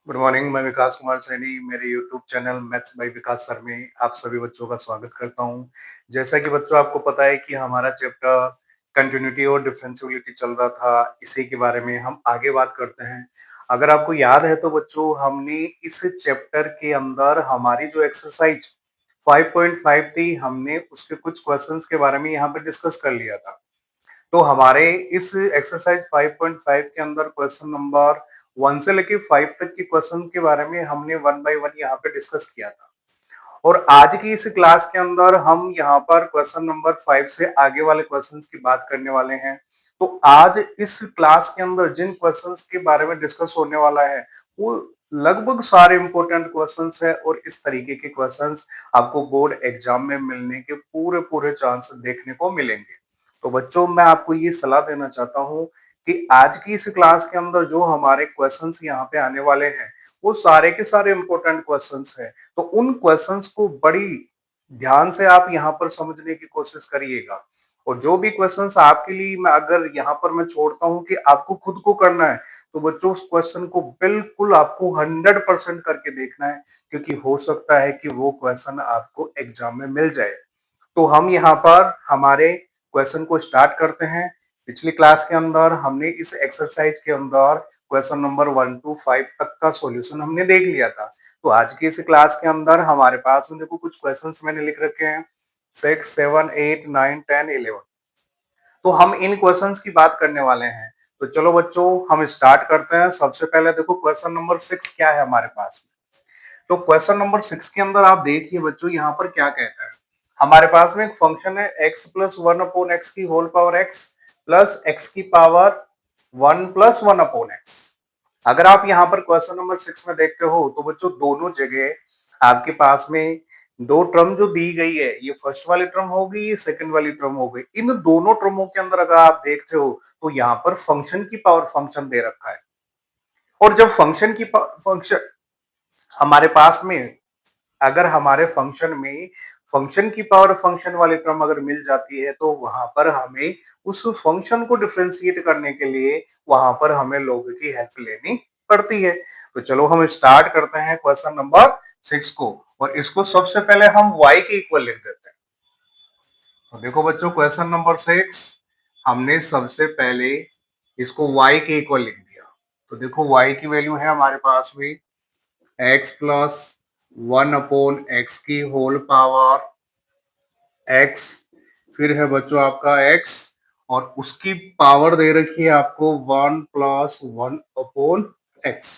Good morning. मैं विकास कुमार सैनी मेरे YouTube channel maths by Vikas sir में आप सभी बच्चों का स्वागत करता हूं। जैसा कि बच्चों आपको पता है कि हमारा चैप्टर कंटिन्यूटी और डिफरेंशियबिलिटी चल रहा था, इसी के बारे में हम आगे बात करते हैं। अगर आपको याद है तो बच्चों हमने इस चैप्टर के अंदर हमारी जो एक्सरसाइज 5.5 थी, हमने उसके कुछ क्वेश्चंस के बारे में यहाँ पे डिस्कस कर लिया था। तो हमारे इस एक्सरसाइज 5.5 के अंदर क्वेश्चन नंबर 1 से लेके 5 तक के क्वेश्चन के बारे में हमने वन बाय वन यहाँ पे डिस्कस किया था। और आज की इस क्लास के अंदर हम यहाँ पर क्वेश्चन नंबर 5 से आगे वाले क्वेश्चंस की बात करने वाले हैं। तो आज इस क्लास के अंदर जिन क्वेश्चंस के बारे में डिस्कस होने वाला है वो लगभग सारे इंपॉर्टेंट क्वेश्चंस है, और इस तरीके के क्वेश्चंस आपको बोर्ड एग्जाम में मिलने के पूरे पूरे चांस देखने को मिलेंगे। तो बच्चों मैं आपको ये सलाह देना चाहता हूँ कि आज की इस क्लास के अंदर जो हमारे क्वेश्चंस यहाँ पे आने वाले हैं वो सारे के सारे इंपॉर्टेंट क्वेश्चंस हैं। तो उन क्वेश्चंस को बड़ी ध्यान से आप यहाँ पर समझने की कोशिश करिएगा। और जो भी क्वेश्चंस आपके लिए मैं अगर यहाँ पर मैं छोड़ता हूँ कि आपको खुद को करना है, तो बच्चों उस क्वेश्चन को बिल्कुल आपको 100% करके देखना है, क्योंकि हो सकता है कि वो क्वेश्चन आपको एग्जाम में मिल जाए। तो हम यहाँ पर हमारे क्वेश्चन को स्टार्ट करते हैं। पिछली क्लास के अंदर हमने इस एक्सरसाइज के अंदर क्वेश्चन नंबर 1 to 5 तक का सॉल्यूशन हमने देख लिया था। तो आज की इस क्लास के अंदर हमारे पास में देखो कुछ क्वेश्चंस मैंने लिख रखे हैं, 6, 7, 8, 9, 10, 11। तो हम इन क्वेश्चंस की बात करने वाले हैं। तो चलो बच्चों हम स्टार्ट करते हैं। सबसे पहले देखो क्वेश्चन नंबर 6 क्या है हमारे पास में। तो क्वेश्चन नंबर 6 के अंदर आप देखिए बच्चों यहाँ पर क्या कहता है। हमारे पास में एक फंक्शन है x प्लस 1 अपॉन एक्स की whole power x plus x की पावर 1 प्लस 1 अपॉन एक्स। अगर आप यहाँ पर क्वेश्चन नंबर 6 में देखते हो तो बच्चों दोनों जगह आपके पास में दो टर्म जो दी गई है, ये फर्स्ट वाली टर्म होगी, ये सेकंड वाली टर्म हो गई। इन दोनों टर्मों के अंदर अगर आप देखते हो तो यहाँ पर फंक्शन की पावर फंक्शन दे रखा है। और जब फंक्शन की फंक्शन हमारे पास में, अगर हमारे फंक्शन में फंक्शन की पावर फंक्शन वाली टर्म अगर मिल जाती है तो वहां पर हमें उस फंक्शन को डिफरेंशिएट करने के लिए वहां पर हमें लोग की हेल्प लेनी पड़ती है। तो चलो हम स्टार्ट करते हैं क्वेश्चन नंबर 6 को, और इसको सबसे पहले हम y के इक्वल लिख देते हैं। तो देखो बच्चों क्वेश्चन नंबर 6 हमने सबसे पहले इसको y के इक्वल लिख दिया। तो देखो y की वैल्यू है हमारे पास में x प्लस 1 अपॉन एक्स की होल पावर x, फिर है बच्चों आपका x, और उसकी पावर दे रखी है आपको 1 प्लस 1 अपॉन एक्स।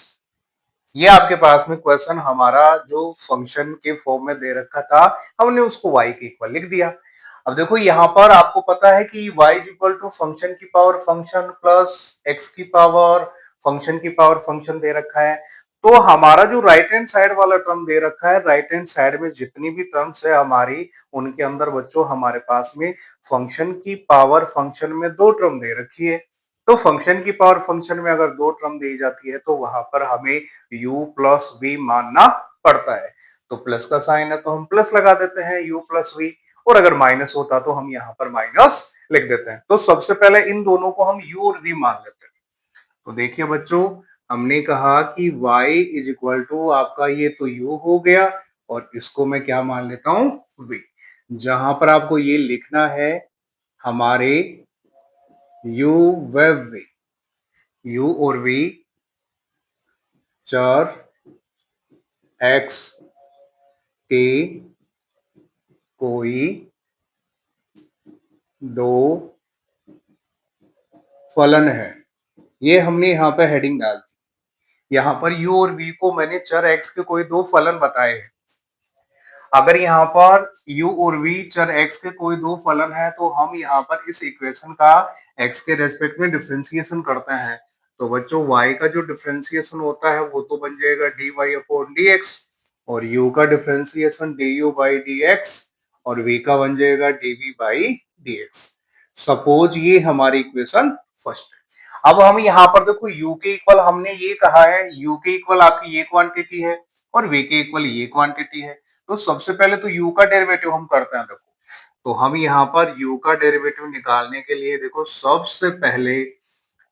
ये आपके पास में क्वेश्चन हमारा जो फंक्शन के फॉर्म में दे रखा था, हमने उसको y के इक्वल लिख दिया। अब देखो यहाँ पर आपको पता है कि y is equal to function की पावर फंक्शन प्लस x की पावर फंक्शन की पावर फंक्शन दे रखा है। तो हमारा जो राइट हैंड साइड वाला टर्म दे रखा है, राइट हैंड साइड में जितनी भी टर्म्स है हमारी, उनके अंदर बच्चों हमारे पास में फंक्शन की पावर फंक्शन में दो टर्म दे रखी है। तो फंक्शन की पावर फंक्शन में अगर दो टर्म दी जाती है तो वहां पर हमें u प्लस वी मानना पड़ता है। तो प्लस का साइन है तो हम प्लस लगा देते हैं u प्लस वी, और अगर माइनस होता तो हम यहाँ पर माइनस लिख देते हैं। तो सबसे पहले इन दोनों को हम u और v मान लेते हैं। तो देखिए बच्चों हमने कहा कि y इज इक्वल टू आपका ये तो u हो गया, और इसको मैं क्या मान लेता हूं v। जहां पर आपको ये लिखना है हमारे u व v, u और v चर x के कोई दो फलन है। ये हमने यहाँ पे हेडिंग डाल दी। यहाँ पर u और v को मैंने चर x के कोई दो फलन बताए हैं। अगर यहाँ पर u और v चर x के कोई दो फलन है तो हम यहाँ पर इस इक्वेशन का x के रेस्पेक्ट में डिफरेंशिएशन करते हैं। तो बच्चों y का जो डिफरेंशिएशन होता है वो तो बन जाएगा dy अपॉन dx, और u का डिफरेंशिएशन du बाई dx, और v का बन जाएगा dv बाई dx। सपोज ये हमारी इक्वेशन फर्स्ट है। अब हम यहाँ पर देखो u के इक्वल हमने ये कहा है, u के इक्वल आपकी ये क्वांटिटी है और v के इक्वल ये क्वांटिटी है। तो सबसे पहले तो u का डेरिवेटिव हम करते हैं। देखो तो हम यहाँ पर u का डेरिवेटिव निकालने के लिए देखो सबसे पहले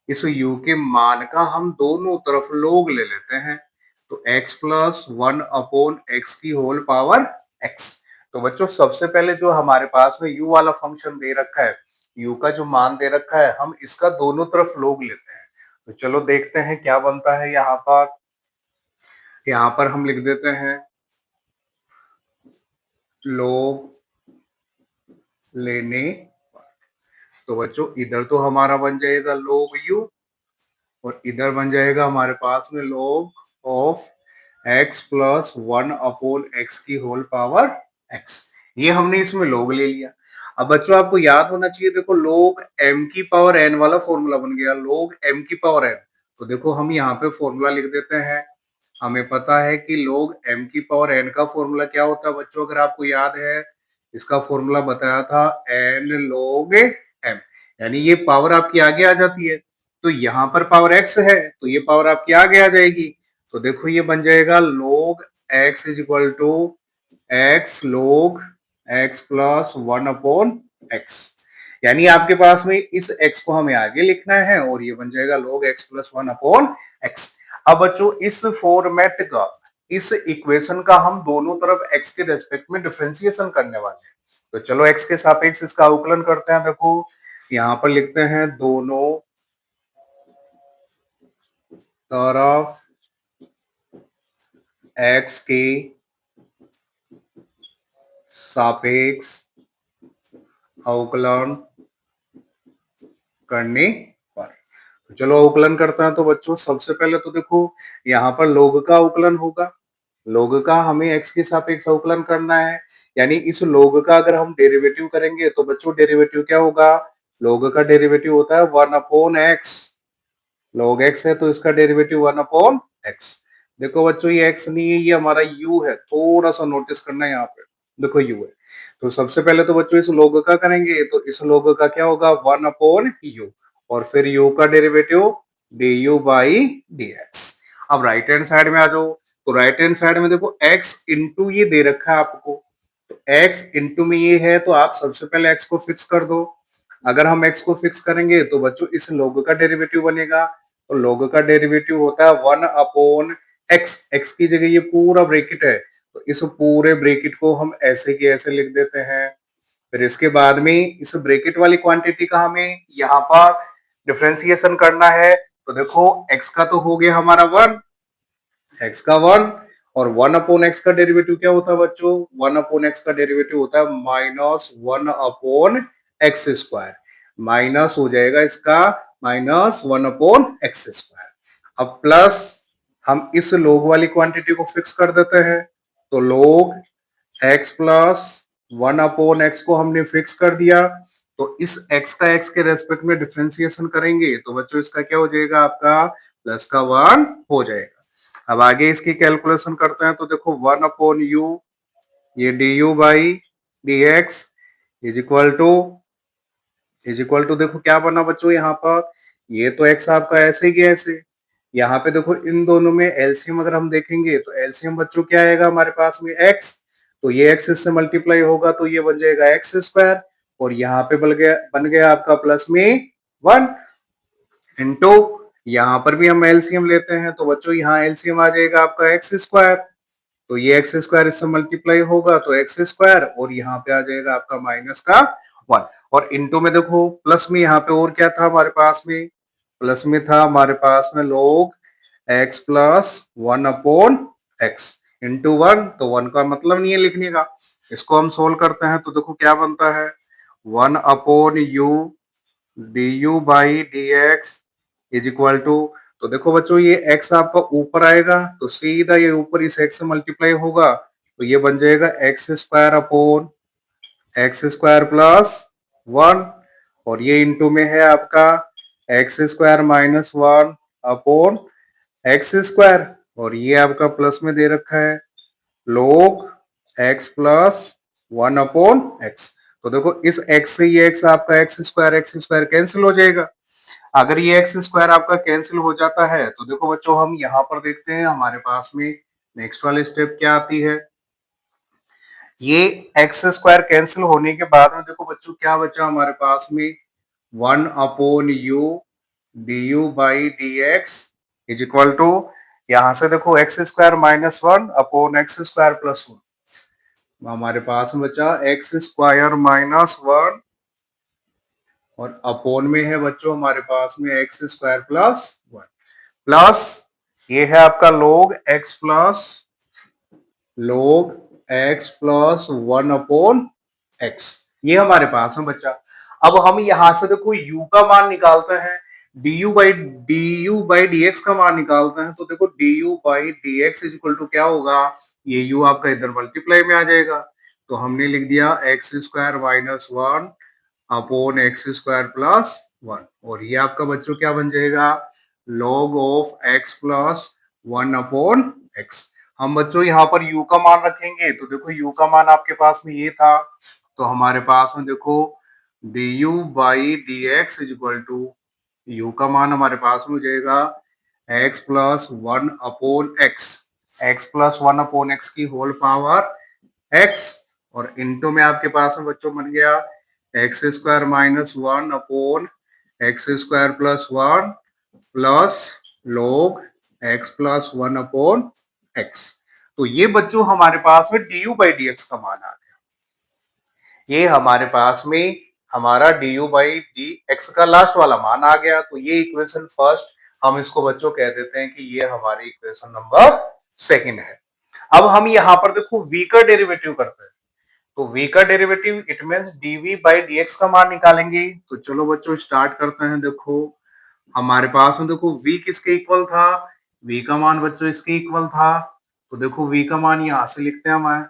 इस u के मान का हम दोनों तरफ log ले लेते हैं। तो x प्लस 1/x की होल पावर x। तो बच्चों सबसे पहले जो हमारे पास में u वाला फंक्शन दे रखा है, u का जो मान दे रखा है, हम इसका दोनों तरफ log लेते हैं। तो चलो देखते हैं क्या बनता है यहाँ पर। यहाँ पर हम लिख देते हैं log लेने। तो बच्चों इधर तो हमारा बन जाएगा log u और इधर बन जाएगा हमारे पास में log of x plus 1/x की होल पावर x। ये हमने इसमें log ले लिया। अब बच्चों आपको याद होना चाहिए, देखो log m की पावर n वाला फॉर्मूला बन गया, log m की पावर n। तो देखो हम यहाँ पे फॉर्मूला लिख देते हैं। हमें पता है कि log m की पावर n का फॉर्मूला क्या होता है बच्चों, अगर आपको याद है इसका फॉर्मूला बताया था n log m, यानी ये पावर आपकी आगे आ जाती है। तो यहाँ पर पावर x है तो ये पावर आपकी आगे आ जाएगी। तो देखो ये बन जाएगा log x is equal to x log x plus 1/x, यानी आपके पास में इस x को हमें आगे लिखना है और ये बन जाएगा log x प्लस 1/x। अब बच्चों इस फॉर्मेट का, इस इक्वेशन का हम दोनों तरफ x के रेस्पेक्ट में डिफरेंशिएशन करने वाले हैं। तो चलो x के सापेक्ष इसका अवकलन करते हैं। देखो यहाँ पर लिखते हैं दोनों तरफ x के सापेक्ष अवकलन करने पर। तो चलो अवकलन करते हैं। तो बच्चों सबसे पहले तो देखो यहाँ पर log का अवकलन होगा, log का हमें x के सापेक्ष अवकलन करना है, यानी इस log का अगर हम डेरिवेटिव करेंगे तो बच्चों डेरिवेटिव क्या होगा, log का डेरिवेटिव होता है 1/x। log x है तो इसका डेरिवेटिव 1/x। देखो बच्चों ये x नहीं है, ये हमारा u है, थोड़ा सा नोटिस करना है यहाँ पे। देखो u है, तो सबसे पहले तो बच्चों इस log का करेंगे, तो इस log का क्या होगा 1/u और फिर u का डेरिवेटिव du बाई dx। अब राइट हैंड साइड में आ जाओ। तो राइट हैंड साइड में देखो x इंटू ये दे रखा है आपको, तो x इंटू में ये है तो आप सबसे पहले x को फिक्स कर दो। अगर हम x को फिक्स करेंगे तो बच्चों इस log का डेरिवेटिव बनेगा, तो log का डेरिवेटिव होता है 1/x। x की जगह ये पूरा ब्रैकेट है तो इस पूरे ब्रैकेट को हम ऐसे के ऐसे लिख देते हैं। फिर इसके बाद में इस ब्रैकेट वाली क्वांटिटी का हमें यहाँ पर डिफरेंशिएशन करना है। तो देखो x का तो हो गया हमारा 1, x का 1 और 1/x का डेरिवेटिव क्या होता है बच्चों, 1/x का डेरिवेटिव होता है -1/x स्क्वायर, माइनस हो जाएगा इसका -1/x स्क्वायर। अब प्लस हम इस log वाली क्वांटिटी को फिक्स कर देते हैं, तो log x प्लस 1/x को हमने फिक्स कर दिया। तो इस x का x के रेस्पेक्ट में डिफरेंशिएशन करेंगे तो बच्चों इसका क्या हो जाएगा, आपका प्लस का 1 हो जाएगा। अब आगे इसकी कैलकुलेशन करते हैं। तो देखो 1/u ये du by dx is equal to देखो क्या बना बच्चों यहाँ पर, ये तो x आपका ऐसे ही ऐसे। यहाँ पे देखो इन दोनों में एलसीएम अगर हम देखेंगे तो एलसीएम बच्चों क्या आएगा हमारे पास में x, तो ये x इससे मल्टीप्लाई होगा तो ये बन जाएगा x स्क्वायर और यहाँ पे बन गया आपका प्लस में 1 इंटू, यहाँ पर भी हम एलसीएम लेते हैं तो बच्चों यहाँ एलसीएम आ जाएगा आपका एक्स स्क्वायर, तो ये एक्स स्क्वायर इससे मल्टीप्लाई होगा तो एक्स स्क्वायर और यहाँ पे आ जाएगा आपका माइनस का 1 और इंटू में देखो प्लस में यहाँ पे और क्या था हमारे पास में, प्लस में था हमारे पास में log x plus 1/x into 1, तो 1 का मतलब नहीं है लिखने का। इसको हम सोल्व करते हैं तो देखो क्या बनता है 1/u du by dx is equal to, तो देखो बच्चों ये x आपका ऊपर आएगा तो सीधा ये ऊपर इस x से मल्टीप्लाई होगा तो ये बन जाएगा x square upon x square plus 1 और ये इंटू में है आपका x square minus 1 upon x square और ये आपका प्लस में दे रखा है log x प्लस 1/x। तो देखो इस x से ये x आपका एक्स स्क्वायर कैंसिल हो जाएगा। अगर ये एक्स स्क्वायर आपका कैंसिल हो जाता है तो देखो बच्चों हम यहाँ पर देखते हैं हमारे पास में नेक्स्ट वाली स्टेप क्या आती है, ये एक्स स्क्वायर कैंसिल होने के बाद में देखो बच्चों क्या बचा हमारे पास में 1/u du by dx is equal to, यहां से देखो x square minus one upon x square plus one, हमारे पास में बचा एक्स स्क्वायर माइनस वन और अपोन में है बच्चों हमारे पास में x square plus one, plus ये है आपका log x plus one upon x, ये हमारे पास में बच्चा। अब हम यहां से देखो u का मान निकालते हैं, du बाई dx का मान निकालते हैं, तो देखो du by dx is equal to क्या होगा, ये u आपका इधर मल्टीप्लाई में आ जाएगा, तो हमने लिख दिया x square minus one upon x square plus one, और ये आपका बच्चों क्या बन जाएगा, log of x plus one upon x. हम बच्चों यहाँ पर u का मान रखेंगे, तो देखो u का मान आपके पास में ये था, तो हमारे पास में देखो du by d x is equal to, u का मान हमारे पास में हो जाएगा x plus one upon x plus one upon x की होल पावर x, और इंटू में आपके पास में बच्चों बन गया x square minus one upon x square plus one plus log x plus one upon x. तो ये बच्चों हमारे पास में du बाई डी एक्स का मान आ गया, ये हमारे पास में हमारा du बाई डी एक्स का लास्ट वाला मान आ गया, तो ये इक्वेशन फर्स्ट, हम इसको बच्चों कह देते हैं कि ये हमारी इक्वेशन नंबर सेकंड है। अब हम यहाँ पर देखो v का डेरिवेटिव करते हैं, तो v का derivative it means dv by dx का मान निकालेंगे। तो चलो बच्चों स्टार्ट करते हैं। देखो हमारे पास में देखो v किसके इक्वल था, v का मान बच्चों इसके इक्वल था, तो देखो v का मान यहां से लिखते हैं हम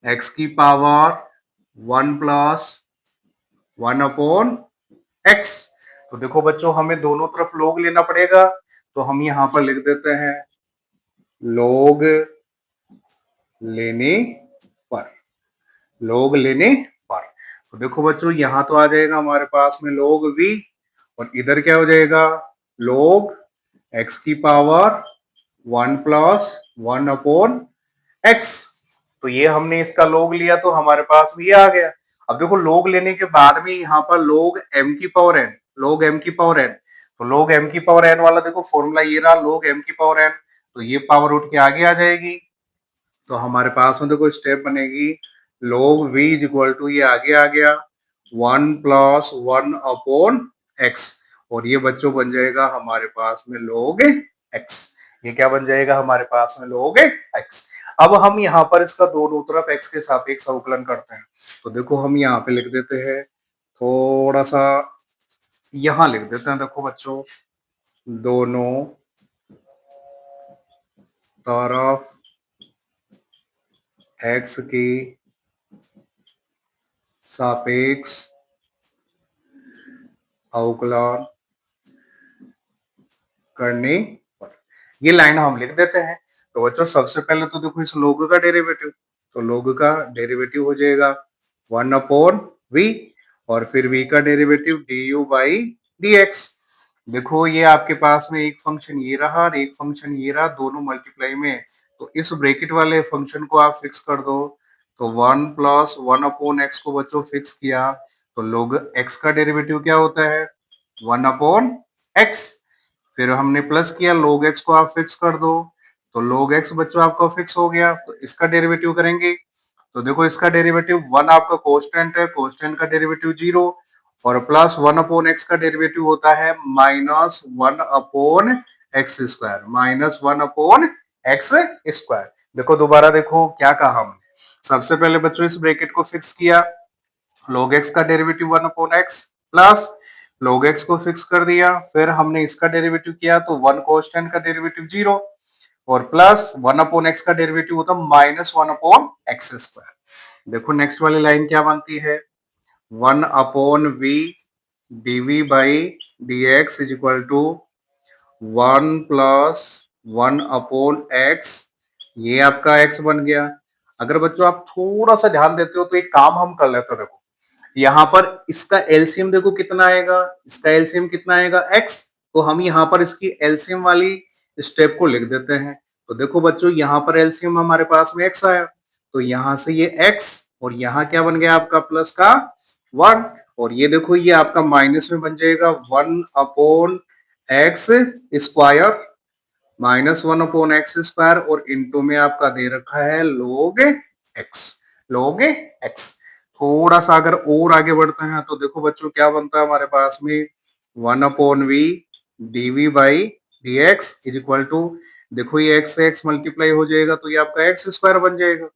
x की power one plus one upon x. तो देखो बच्चों हमें दोनों तरफ log लेना पड़ेगा, तो हम यहां पर लिख देते हैं log लेने पर, log लेने पर। तो देखो बच्चों यहां तो आ जाएगा हमारे पास में log v, और इधर क्या हो जाएगा log x की power one plus one upon x. तो ये हमने इसका log लिया, तो हमारे पास में ये आ गया। अब देखो log लेने के बाद में यहाँ पर log m की पावर n, log m की पावर n, तो log m की पावर n वाला देखो फॉर्मूला ये रहा, log m की पावर n, तो ये पावर उठ के आगे आ जाएगी, तो हमारे पास में देखो स्टेप बनेगी log v is equal to, ये आगे आ गया one plus one upon x, और ये बच्चों बन जाएगा हमारे पास में log x, ये क्या बन जाएगा हमारे पास में log x। अब हम यहाँ पर इसका दोनों तरफ x के सापेक्ष अवकलन करते हैं, तो देखो हम यहाँ पे लिख देते हैं, थोड़ा सा यहाँ लिख देते हैं, देखो बच्चों दोनों तरफ x की सापेक्ष अवकलन करने पर, ये लाइन हम लिख देते हैं। तो बच्चों सबसे पहले तो देखो इस log का डेरिवेटिव, तो log का डेरिवेटिव हो जाएगा वन अपॉन v, और फिर v का डेरिवेटिव du बाई dx। देखो ये आपके पास में एक फंक्शन ये रहा और एक फंक्शन ये रहा, दोनों मल्टीप्लाई में, तो इस ब्रैकेट वाले फंक्शन को आप फिक्स कर दो, तो one plus one upon x को बच्चों फिक्स किया, तो log x का डेरिवेटिव क्या होता है वन अपॉन एक्स, फिर हमने प्लस किया log x को आप फिक्स कर दो, तो log x बच्चों आपका फिक्स हो गया, तो इसका डेरिवेटिव करेंगे, तो देखो इसका डेरिवेटिव वन आपका कांस्टेंट है, कांस्टेंट का डेरिवेटिव जीरो, और प्लस वन अपॉन एक्स का डेरिवेटिव होता है minus one upon x square, minus one upon x square. देखो दोबारा देखो क्या कहा हमने, सबसे पहले बच्चों इस ब्रैकेट को फिक्स किया, log x का derivative one upon x plus log x को फिक्स कर दिया, फिर हमने इसका डेरिवेटिव किया, तो वन कांस्टेंट का डेरिवेटिव जीरो, और प्लस वन अपॉन एक्स का डेरिवेटिव होता है minus one upon x square. देखो नेक्स्ट वाली लाइन क्या बनती है, one upon v dv by d x is equal to one plus one upon x, ये आपका x बन गया। अगर बच्चों आप थोड़ा सा ध्यान देते हो तो एक काम हम कर लेते हो, देखो यहाँ पर इसका एलसीएम देखो कितना आएगा, इसका एलसीएम कितना आएगा x, तो हम यहाँ पर इसकी एलसीएम वाली स्टेप को लिख देते हैं। तो देखो बच्चों यहाँ पर एलसीएम हमारे पास में x आया, तो यहाँ से ये x, और यहाँ क्या बन गया आपका प्लस का वन, और ये देखो ये आपका माइनस में बन जाएगा one upon x square minus 1/x², और इनटू में आपका दे रखा है log x, log x। थोड़ा सा अगर और आगे बढ़ते हैं तो देखो बच्चों क्या बनता है हमारे पास में 1/v dv/dx is equal to, देखो ये x से x मल्टीप्लाई हो जाएगा तो ये आपका x² बन जाएगा।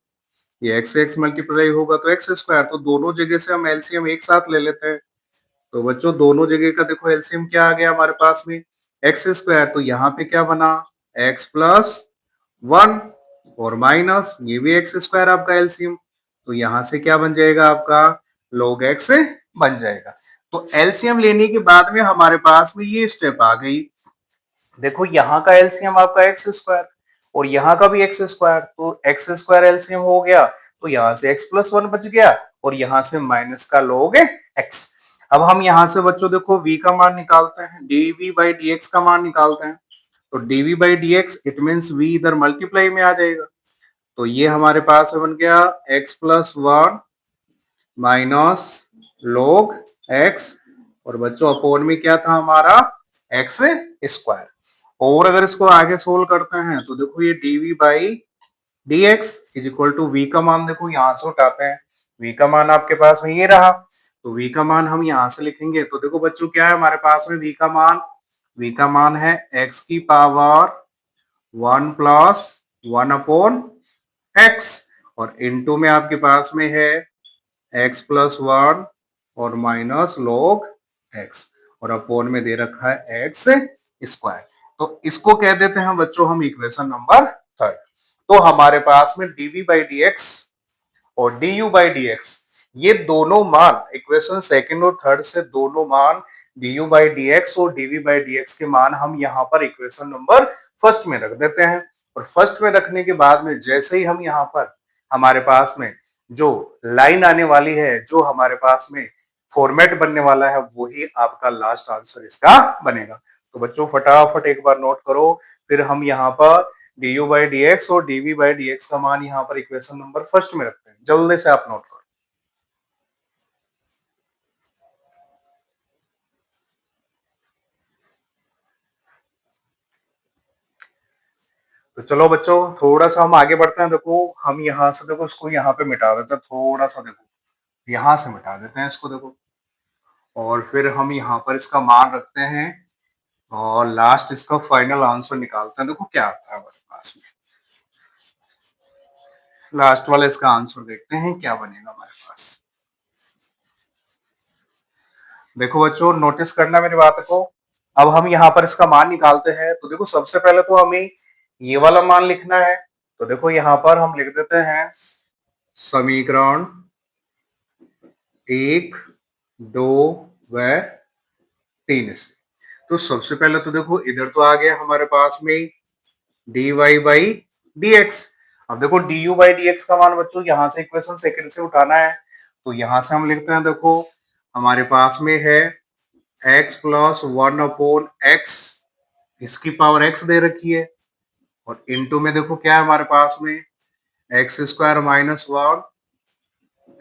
ये x से x मल्टीप्लाई होगा तो x², तो दोनों जगह से हम एलसीएम एक साथ ले लेते हैं। तो बच्चों दोनों जगह का देखो एलसीएम क्या आ गया हमारे पास में x², तो यहाँ पे क्या बना x+1, और माइनस ये भी x² आपका एलसीएम, तो यहां से क्या बन जाएगा आपका log x बन जाएगा। तो एलसीएम लेने के बाद में हमारे पास में ये स्टेप आ गई, देखो यहाँ का एलसीएम आपका x² और यहाँ का भी x², तो x² एलसीएम हो गया तो यहाँ से x+1 बच गया और यहाँ से माइनस का log x। अब हम यहाँ से बच्चों देखो v का मान निकालते हैं, dv/dx का मान निकालते हैं। तो dv/dx इट मींस v इधर मल्टीप्लाई में आ जाएगा, तो ये हमारे पास बन गया x+1 माइनस log x, और बच्चों अपोन में क्या था हमारा x²। और अगर इसको आगे सोल्व करते हैं तो देखो ये dv/dx is equal to v का मान देखो यहां से उठाते हैं, v का मान आपके पास में ये रहा, तो v का मान हम यहां से लिखेंगे। तो देखो बच्चों क्या है हमारे पास में v का मान है x की पावर 1+1/x, और इनटू में आपके पास में है x+1 और माइनस log x, और अपोन में दे रखा है x²। तो इसको कह देते हैं बच्चों हम इक्वेशन नंबर 3। तो हमारे पास में dv/dx और du/dx ये दोनों मान इक्वेशन सेकंड और थर्ड से दोनों मान du/dx और dv/dx के मान हम यहाँ पर इक्वेशन नंबर फर्स्ट में रख देते हैं, और फर्स्ट में रखने के बाद में जैसे ही हम यहाँ पर हमारे पास में जो लाइन आने वाली है, जो हमारे पास में फॉर्मेट बनने वाला है, वही आपका लास्ट आंसर इसका बनेगा। तो बच्चों फटाफट एक बार नोट करो, फिर हम यहाँ पर du/dx और dv/dx का मान यहाँ पर इक्वेशन नंबर फर्स्ट में रखते हैं, जल्दी से आप नोट करो। तो चलो बच्चों थोड़ा सा हम आगे बढ़ते हैं, देखो हम यहाँ से देखो इसको यहाँ पे मिटा देते हैं, थोड़ा सा देखो यहाँ से मिटा देते हैं इसको देखो, और फिर हम यहाँ पर इसका मान रखते हैं और लास्ट इसका फाइनल आंसर निकालते हैं। देखो क्या आता है हमारे पास में, लास्ट वाला इसका आंसर देखते हैं क्या बनेगा हमारे पास। देखो बच्चों नोटिस करना मेरी बात को, अब हम यहाँ पर इसका मान निकालते हैं, तो देखो सबसे पहले तो हमें ये वाला मान लिखना है। तो देखो यहाँ पर हम लिख देते हैं समीकरण 1, 2 व 3 से। तो सबसे पहले तो देखो इधर तो आ गया हमारे पास में dy/dx। अब देखो du/dx का मान बच्चों यहाँ से इक्वेशन सेकंड से उठाना है, तो यहाँ से हम लिखते हैं, देखो हमारे पास में है x+1/x, इसकी पावर x दे रखी है, और इनटू में देखो क्या है हमारे पास में x² माइनस 1,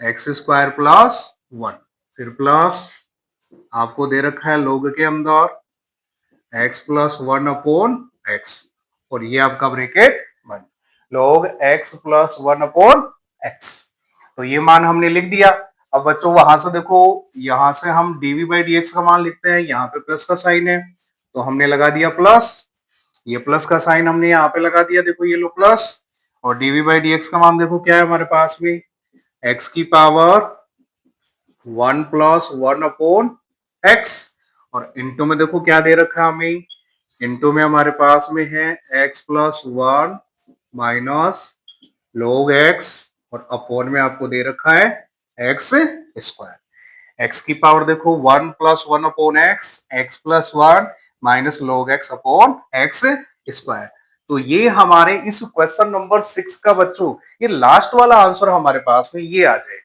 x² + 1, फिर प्लस आपको दे रखा है log के अंदर x+1/x, और ये आपका ब्रैकेट बंद, log x+1/x। तो ये मान हमने लिख दिया। अब बच्चों वहां से देखो यहां से हम dv/dx का मान लिखते हैं, यहाँ पे प्लस का साइन है तो हमने लगा दिया प्लस, ये प्लस का साइन हमने यहाँ पे लगा दिया, देखो ये लो प्लस, और dv/dx का मान देखो क्या है हमारे पास में x की पावर 1+1/x, और इनटू में देखो क्या दे रखा है हमें, इनटू में हमारे पास में है x+1 माइनस log x, और अपोन में आपको दे रखा है x²। x की पावर देखो 1+1/x, x+1 minus log x upon x²। तो ये हमारे इस क्वेश्चन नंबर 6 का बच्चों ये लास्ट वाला आंसर हमारे पास में ये आ जाएगा।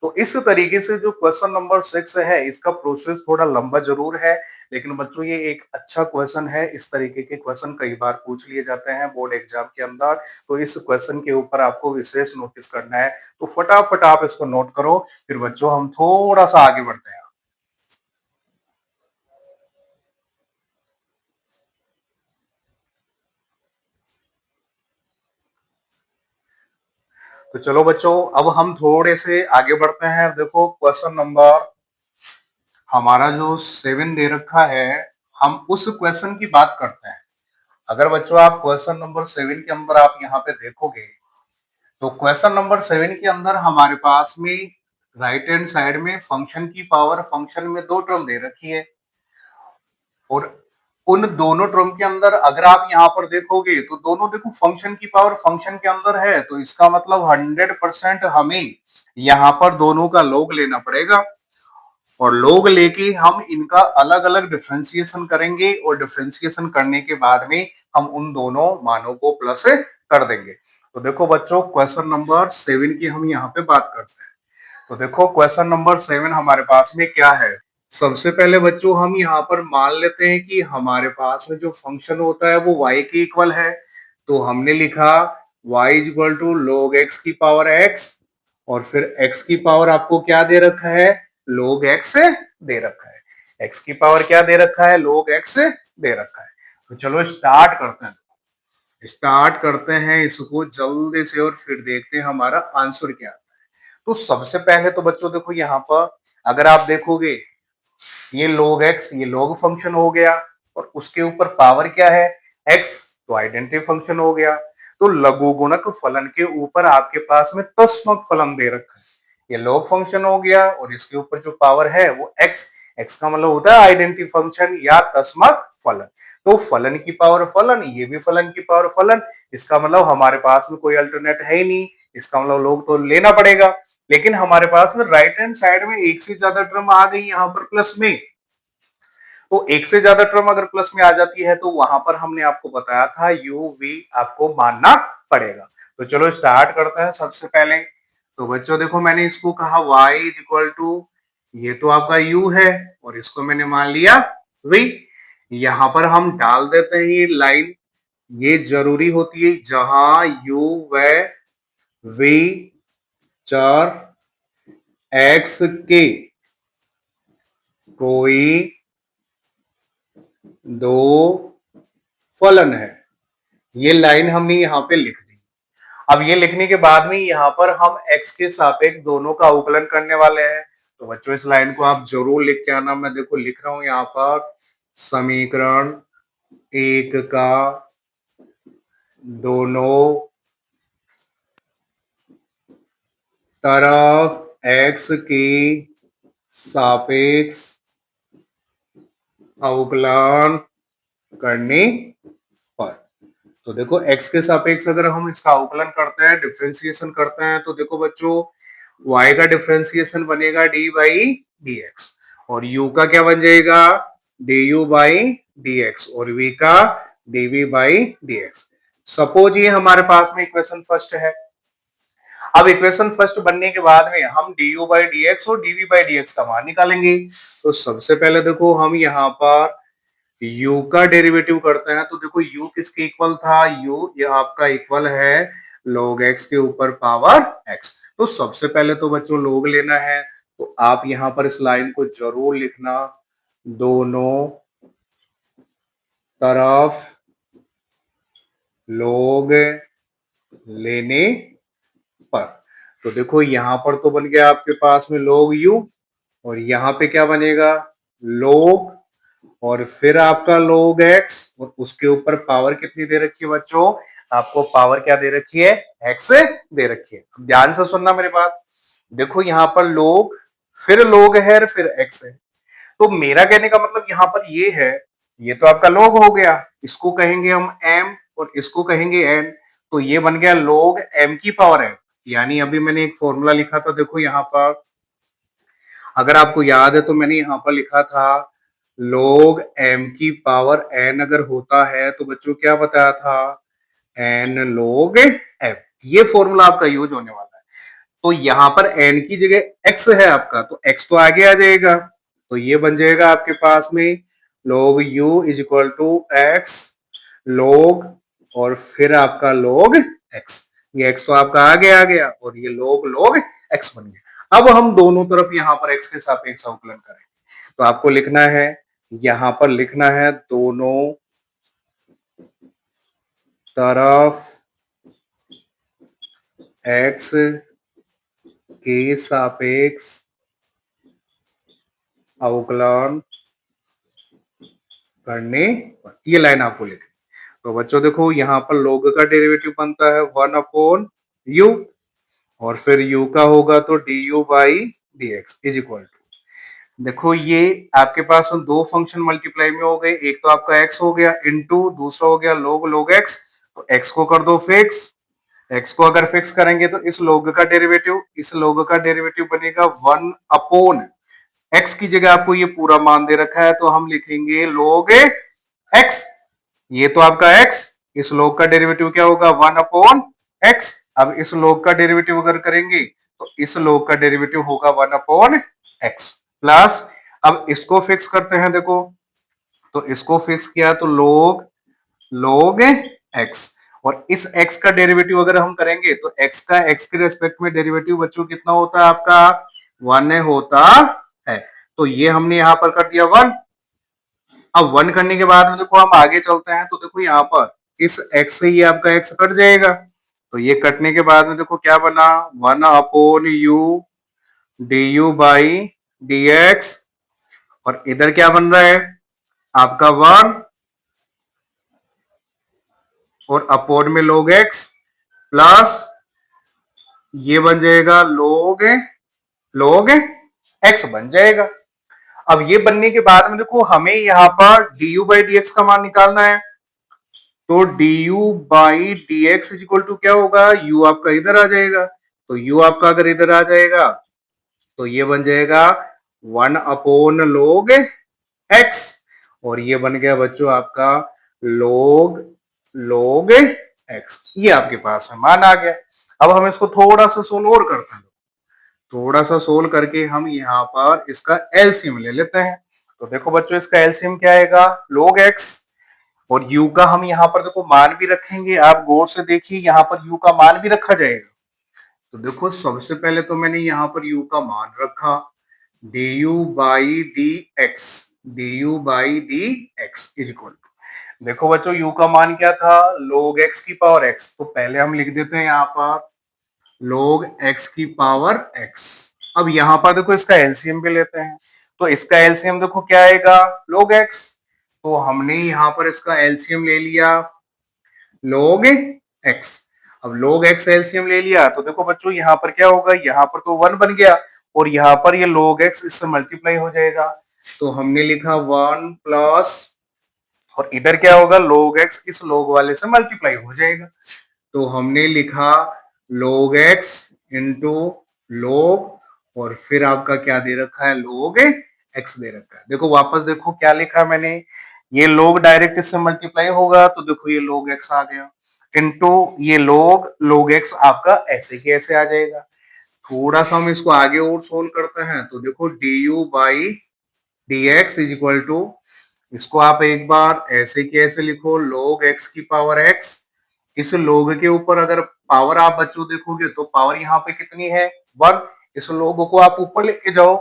तो इस तरीके से जो क्वेश्चन नंबर 6 है इसका प्रोसेस थोड़ा लंबा जरूर है, लेकिन बच्चों ये एक अच्छा क्वेश्चन है। इस तरीके के क्वेश्चन कई बार पूछ लिए जाते हैं बोर्ड एग्जाम के अंदर, तो इस क्वेश्चन के ऊपर आपको विशेष नोटिस करना है। तो फटाफट आप इसको नोट करो, फिर बच्चों हम थोड़ा सा आगे बढ़ते हैं। तो चलो बच्चों, अब हम थोड़े से आगे बढ़ते हैं। देखो क्वेश्चन नंबर हमारा जो 7 दे रखा है, हम उस क्वेश्चन की बात करते हैं। अगर बच्चों आप क्वेश्चन नंबर 7 के अंदर आप यहाँ पे देखोगे, तो क्वेश्चन नंबर 7 के अंदर हमारे पास में राइट हैंड साइड में फंक्शन की पावर, फंक्शन में दो टर्म दे रखी है, और उन दोनों टर्म के अंदर अगर आप यहाँ पर देखोगे तो दोनों देखो फंक्शन की पावर फंक्शन के अंदर है, तो इसका मतलब 100% हमें यहाँ पर दोनों का लॉग लेना पड़ेगा, और लॉग लेके हम इनका अलग अलग डिफरेंशिएशन करेंगे, और डिफरेंशिएशन करने के बाद में हम उन दोनों मानों को प्लस कर देंगे। तो देखो बच्चों, क्वेश्चन नंबर 7 की हम यहाँ पे बात करते हैं। तो देखो क्वेश्चन नंबर 7 हमारे पास में क्या है। सबसे पहले बच्चों हम यहाँ पर मान लेते हैं कि हमारे पास में जो फंक्शन होता है वो y के इक्वल है। तो हमने लिखा y is equal to log x की पावर x, और फिर x की पावर आपको क्या दे रखा है, log x दे रखा है। x की पावर क्या दे रखा है, log x दे रखा है। तो चलो स्टार्ट करते हैं इसको जल्दी से, और फिर देखते हैं हमारा आंसर क्या आता है। तो सबसे पहले तो बच्चों देखो यहाँ पर अगर आप देखोगे, ये log x ये log फंक्शन हो गया, और उसके ऊपर पावर क्या है, x, तो आइडेंटिटी फंक्शन हो गया। तो लघु गुणक फलन के ऊपर आपके पास में तस्मक फलन दे रखा है, ये log फंक्शन हो गया, और इसके ऊपर जो पावर है वो x, x का मतलब होता है आइडेंटिटी फंक्शन या तस्मक फलन। तो फलन की पावर फलन, ये भी फलन की पावर फलन, इसका मतलब हमारे पास में कोई अल्टरनेट है ही नहीं, इसका मतलब log तो लेना पड़ेगा। लेकिन हमारे पास में राइट हैंड साइड में एक से ज्यादा टर्म आ गई यहाँ पर प्लस में, तो एक से ज्यादा टर्म अगर प्लस में आ जाती है तो वहां पर हमने आपको बताया था यू वी आपको मानना पड़ेगा। तो चलो स्टार्ट करते हैं सबसे पहले। तो बच्चों देखो मैंने इसको कहा y इज इक्वल टू, ये तो आपका u है, और इसको मैंने मान लिया v। यहां पर हम डाल देते हैं ये लाइन, ये जरूरी होती है जहां u व v चार x के कोई दो फलन है, ये लाइन हमने यहाँ पे लिख दी। अब ये लिखने के बाद में यहाँ पर हम x के सापेक्ष दोनों का अवकलन करने वाले हैं। तो बच्चों इस लाइन को आप जरूर लिख के आना। मैं देखो लिख रहा हूं यहाँ पर, समीकरण 1 का दोनों तरफ x के सापेक्ष अवकलन करने पर। तो देखो x के सापेक्ष अगर हम इसका अवकलन करते हैं, डिफरेंशिएशन करते हैं, तो देखो बच्चों y का डिफरेंशिएशन बनेगा डी बाई डी एक्स, और u का क्या बन जाएगा, D you by d x, और v का dv by d x. Suppose ये हमारे पास में इक्वेशन फर्स्ट है। अब इक्वेशन फर्स्ट बनने के बाद में हम D you by d x और dv बाई डी एक्स का मान निकालेंगे। तो सबसे पहले देखो हम यहाँ पर u का डेरिवेटिव करते हैं। तो देखो u किसके इक्वल था, u ये आपका इक्वल है log x के ऊपर पावर x। तो सबसे पहले तो बच्चों log लेना है, तो आप यहां पर इस लाइन को जरूर लिखना, दोनों तरफ log लेने पर। तो देखो यहां पर तो बन गया आपके पास में log u, और यहां पे क्या बनेगा, log, और फिर आपका log x, और उसके ऊपर पावर कितनी दे रखी है बच्चों, आपको पावर क्या दे रखी है, x दे रखी है। ध्यान से सुनना मेरी बात। देखो यहाँ पर log, फिर log है, फिर x है। तो मेरा कहने का मतलब यहाँ पर ये है, ये तो आपका log हो गया, इसको कहेंगे हम m और इसको कहेंगे n। तो ये बन गया log m की पावर n। यानी अभी मैंने एक फॉर्मूला लिखा था, देखो यहाँ पर अगर आपको याद है तो मैंने यहाँ पर लिखा था log m की पावर n अगर होता है तो बच्चों क्या बताया था, n log m। ये फॉर्मूला आपका यूज होने वाला है। तो यहाँ पर n की जगह x है आपका, तो x तो आगे आ जाएगा, तो ये बन जाएगा आपके पास में log u is equal to x log, और फिर आपका log x। ये x तो आपका आगे आ गया, और ये log x बन गया। अब हम दोनों तरफ यहाँ पर x के सापेक्ष अवकलन करेंगे। तो आपको लिखना है, यहाँ पर लिखना है दोनों तरफ एक्स के सापेक्ष अवकलन करने पर, ये लाइन आपको लिखनी। तो बच्चों देखो यहाँ पर log का डेरिवेटिव बनता है 1/u, और फिर u का होगा तो du by dx is equal to, देखो ये आपके पास दो फंक्शन मल्टीप्लाई में हो गए, एक तो आपका x हो गया इनटू, दूसरा हो गया log x। तो x को कर दो फिक्स, x को अगर फिक्स करेंगे तो इस log का डेरिवेटिव बनेगा 1 x की जगह आपको ये पूरा मान दे रखा है तो हम लिखेंगे log x। ये तो आपका x, इस log का डेरिवेटिव क्या होगा 1/x। अब इस log का डेरिवेटिव अगर करेंगे तो इस log का डेरिवेटिव होगा 1/x प्लस, अब इसको फिक्स करते हैं देखो, तो इसको फिक्स किया तो log x, और इस x का डेरिवेटिव अगर हम करेंगे तो x का x के रेस्पेक्ट में डेरिवेटिव बच्चों कितना होता है आपका 1 होता है। तो ये हमने यहां पर कर दिया 1। अब 1 करने के बाद में देखो हम आगे चलते हैं, तो देखो यहाँ पर इस x से ये आपका x कट जाएगा, तो ये कटने के बाद में देखो क्या बना 1/u du बाई dx, और इधर क्या बन रहा है आपका 1 और अपोन में log x प्लस ये बन जाएगा log x बन जाएगा। अब ये बनने के बाद में देखो हमें यहाँ पर du बाई dx का मान निकालना है, तो du by dx is equal to क्या होगा, u आपका इधर आ जाएगा, तो u आपका अगर इधर आ जाएगा तो ये बन जाएगा 1/log x, और ये बन गया बच्चों आपका log x। ये आपके पास में मान आ गया। अब हम इसको थोड़ा सा सोल्व और करते हैं, थोड़ा सा सोल्व करके हम यहाँ पर इसका एलसीएम ले लेते हैं। तो देखो बच्चों इसका एलसीएम क्या आएगा log x, और u का हम यहाँ पर देखो मान भी रखेंगे, आप गौर से देखिए यहाँ पर u का मान भी रखा जाएगा। तो देखो सबसे पहले तो मैंने यहाँ पर u का मान रखा du by dx is equal to, देखो बच्चों u का मान क्या था log x की पावर x, तो पहले हम लिख देते हैं यहाँ पर log x की पावर x। अब यहाँ पर देखो इसका एलसीएम भी लेते हैं, तो इसका एलसीएम देखो क्या आएगा log x, तो हमने यहाँ पर इसका एलसीएम ले लिया log x। अब log x एलसीएम ले लिया तो देखो बच्चों यहाँ पर क्या होगा, यहाँ पर तो 1 बन गया, और यहाँ पर ये log x इससे मल्टीप्लाई हो जाएगा, तो हमने लिखा 1 प्लस, और इधर क्या होगा log x इस log वाले से मल्टीप्लाई हो जाएगा, तो हमने लिखा log x इंटू log, और फिर आपका क्या दे रखा है log x दे रखा है। देखो वापस देखो क्या लिखा मैंने, ये log डायरेक्ट इससे मल्टीप्लाई होगा तो देखो ये log x आ गया, इंटू ये log x आपका ऐसे के ऐसे आ जाएगा। थोड़ा सा हम इसको आगे और सोल्व करते हैं, तो देखो du by dx is equal to, इसको आप एक बार ऐसे के ऐसे लिखो log x की पावर x, इस log के ऊपर अगर पावर आप बच्चों देखोगे तो पावर यहाँ पे कितनी है 1, इस log को आप ऊपर लेके जाओ,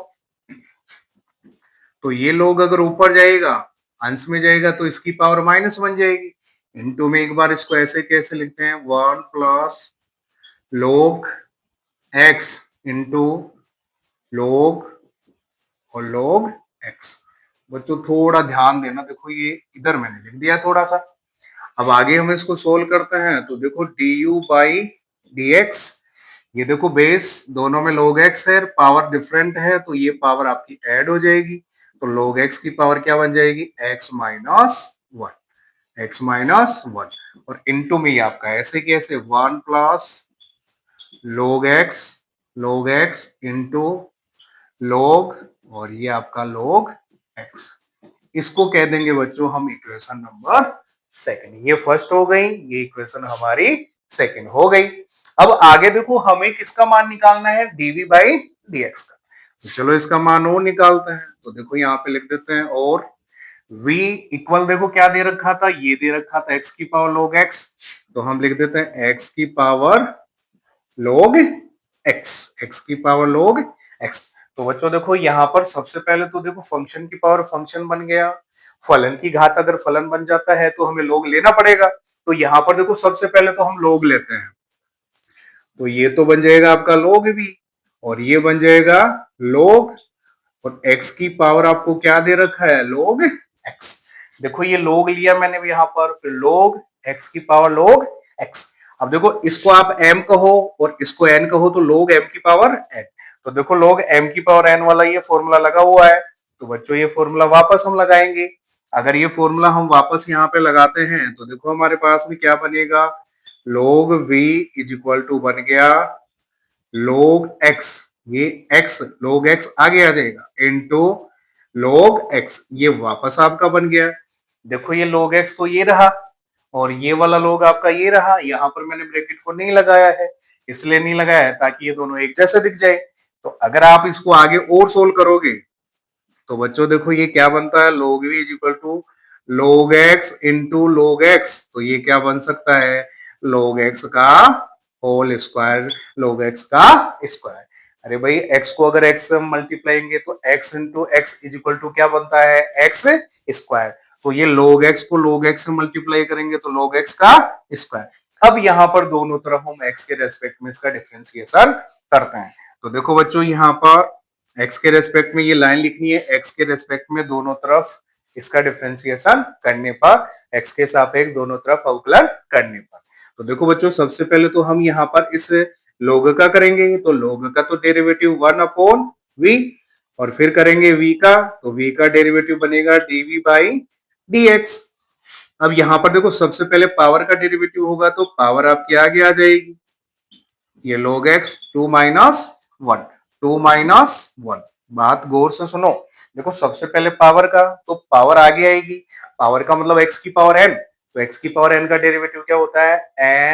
तो ये log अगर ऊपर जाएगा अंश में जाएगा तो इसकी पावर माइनस बन जाएगी, इनटू में एक बार इसको ऐसे कैसे लिखते हैं 1 plus log x into log और log x। बच्चों थोड़ा ध्यान देना, देखो ये इधर मैंने लिख दिया थोड़ा सा। अब आगे हम इसको सोल्व करते हैं, तो देखो du बाई dx, ये देखो बेस दोनों में log x है, पावर डिफरेंट है तो ये पावर आपकी ऐड हो जाएगी, तो log x की पावर क्या बन जाएगी x माइनस 1, और इनटू में ये आपका ऐसे कैसे 1 plus log x into log, और ये आपका log x, इसको कह देंगे बच्चों हम इक्वेशन नंबर सेकंड। ये फर्स्ट हो गई, ये इक्वेशन हमारी सेकंड हो गई। अब आगे देखो हमें किसका मान निकालना है dv बाई dx का, तो चलो इसका मान और निकालते हैं। तो देखो यहाँ पे लिख देते हैं, और v इक्वल देखो क्या दे रखा था, ये दे रखा था x की पावर log x, तो हम लिख देते हैं x की पावर log x की पावर log x। तो बच्चों देखो यहाँ पर सबसे पहले तो देखो फंक्शन की पावर फंक्शन बन गया, फलन की घात अगर फलन बन जाता है तो हमें log लेना पड़ेगा, तो यहाँ पर देखो सबसे पहले तो हम log लेते हैं, तो ये तो बन जाएगा आपका log v और ये बन जाएगा log, और x की पावर आपको क्या दे रखा है, log x। देखो ये log लिया मैंने भी यहाँ पर, फिर log x की पावर log x। अब देखो इसको आप m कहो और इसको n कहो तो log m की पावर n। तो देखो log m की पावर n वाला ये फॉर्मूला लगा हुआ है, तो बच्चों ये फॉर्मूला वापस हम लगाएंगे। अगर ये फॉर्मूला हम वापस यहाँ पे लगाते हैं तो देखो हमारे पास में क्या बनेगा, log v is equal to बन गया log x, ये x log x आगे आ जाएगा इनटू log x, ये वापस आपका बन गया। देखो ये log x तो ये रहा और ये वाला log आपका ये रहा, यहाँ पर मैंने ब्रैकेट को नहीं लगाया है, इसलिए नहीं लगाया है ताकि ये दोनों एक जैसे दिख जाए। तो अगर आप इसको आगे और सोल्व करोगे तो बच्चों देखो ये क्या बनता है, log v is equal to log x into log x, तो ये क्या बन सकता है, log x का होल स्क्वायर, log x का स्क्वायर। अरे भाई x को अगर x से मल्टीप्लाइंगे तो x into x is equal to क्या बनता है, x स्क्वायर। तो ये log x को log x से मल्टीप्लाई करेंगे तो log x का स्क्वायर। अब यहाँ पर दोनों तरफ हम x के रेस्पेक्ट में इसका डिफरेंशिएशन करते हैं। तो देखो बच्चों यहाँ पर x के रेस्पेक्ट में ये लाइन लिखनी है, x के रेस्पेक्ट में दोनों तरफ इसका डिफरेंशिएशन करने पर, x के सापेक्ष दोनों तरफ अवकलन करने पर। तो देखो बच्चों सबसे पहले तो हम यहाँ पर इस log का करेंगे, तो log का तो डेरिवेटिव 1 अपॉन v, और फिर करेंगे v का, तो v का डेरिवेटिव बनेगा dv बाई dx। अब यहाँ पर देखो सबसे पहले पावर का डेरिवेटिव होगा तो पावर आपकी आगे आ जाएगी, ये log x 2 माइनस 1, 2 माइनस 1। बात गौर से सुनो, देखो सबसे पहले पावर का, तो पावर आगे आएगी, पावर का मतलब x की पावर n, तो x की पावर n का डेरिवेटिव क्या होता है,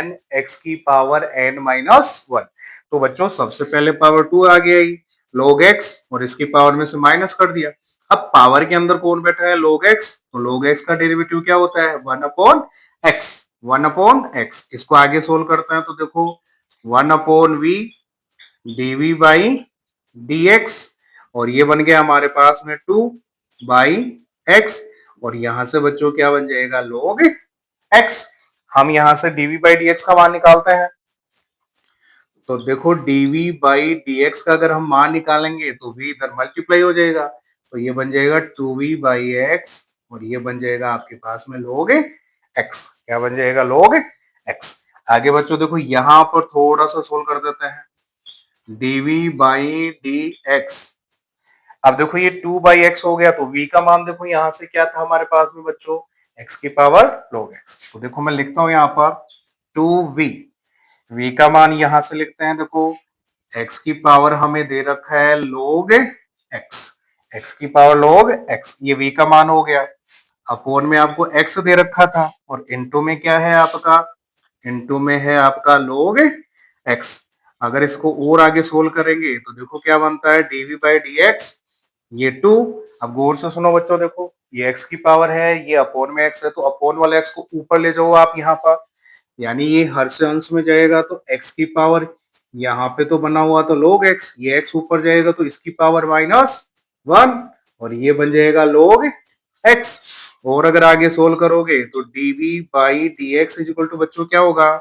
n x की पावर n माइनस 1। तो बच्चों सबसे पहले पावर 2 आगे आई, log x, और इसकी पावर में से माइनस कर दिया। अब पावर के अंदर कौन बैठा है, log x, तो log x का डेरिवेटिव क्या होता है, 1 अपॉन x, 1 अपॉन x। इसको आगे सोल्व करते हैं तो देखो 1 upon v dv by dx, और ये बन गया हमारे पास में 2 बाई x, और यहां से बच्चों क्या बन जाएगा, log x। हम यहां से dv बाई dx का मान निकालते हैं, तो देखो dv बाई dx का अगर हम मान निकालेंगे तो v इधर मल्टीप्लाई हो जाएगा, तो ये बन जाएगा 2v बाई x, और ये बन जाएगा आपके पास में log x। क्या बन जाएगा, log x। आगे बच्चों देखो यहां पर थोड़ा सा सोल्व कर देते हैं, dv बाई dx। अब देखो ये 2 बाई एक्स हो गया, तो v का मान देखो यहां से क्या था हमारे पास में बच्चों, x की पावर log x। तो देखो मैं लिखता हूं यहाँ पर 2v, v का मान यहां से लिखते हैं, देखो x की पावर हमें दे रखा है log x, x की पावर log x, ये v का मान हो गया। अपोन में आपको x दे रखा था, और इनटू में क्या है आपका, इनटू में है आपका log x। अगर इसको और आगे सोल्व करेंगे तो देखो क्या बनता है, dv बाई dx, ये 2। अब गौर से सुनो बच्चों, देखो ये x की पावर है, ये अपोन में x है, तो अपोन वाले x को ऊपर ले जाओ आप यहाँ पर, यानी ये हर से अंश में जाएगा तो x की पावर, यहाँ पे तो बना हुआ तो log x, ये x ऊपर जाएगा तो इसकी पावर माइनस 1, और ये बन जाएगा log x। और अगर आगे सोल्व करोगे तो dv by dx is equal to बच्चों क्या होगा,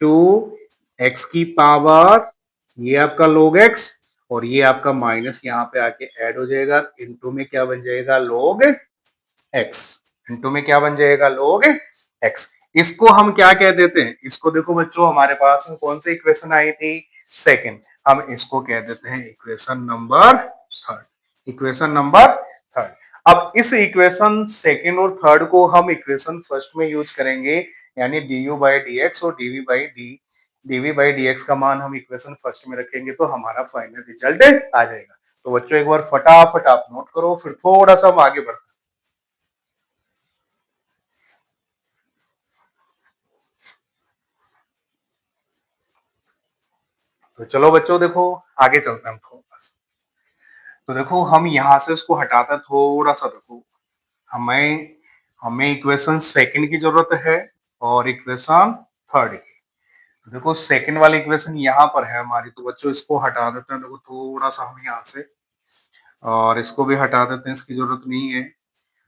2x की पावर, ये आपका log x, और ये आपका माइनस यहाँ पे आके ऐड हो जाएगा, इनटू में क्या बन जाएगा, log x, इनटू में क्या बन जाएगा, log x। इसको हम क्या कह देते हैं, इसको देखो बच्चों हमारे पास में कौन सी इक्वेशन आई थी, सेकंड, हम इसको कह देते हैं equation number third, equation number third. अब इस इक्वेशन सेकंड और थर्ड को हम इक्वेशन फर्स्ट में यूज करेंगे, यानी du बाई dx और dv बाई dx का मान हम इक्वेशन फर्स्ट में रखेंगे तो हमारा फाइनल रिजल्ट आ जाएगा। तो बच्चों एक बार फटाफट आप नोट करो, फिर थोड़ा सा हम आगे बढ़ते हैं। तो चलो बच्चों देखो आगे चलते हैं हम थोड़ा सा। तो देखो हम यहां से इसको हटाते हैं थोड़ा सा, देखो हमें हमें इक्वेशन सेकंड की जरूरत है और इक्वेशन थर्ड की। तो देखो सेकंड वाली इक्वेशन यहाँ पर है हमारी, तो बच्चों इसको हटा देते हैं, देखो थोड़ा सा हम यहाँ से, और इसको भी हटा देते हैं, इसकी जरूरत नहीं है।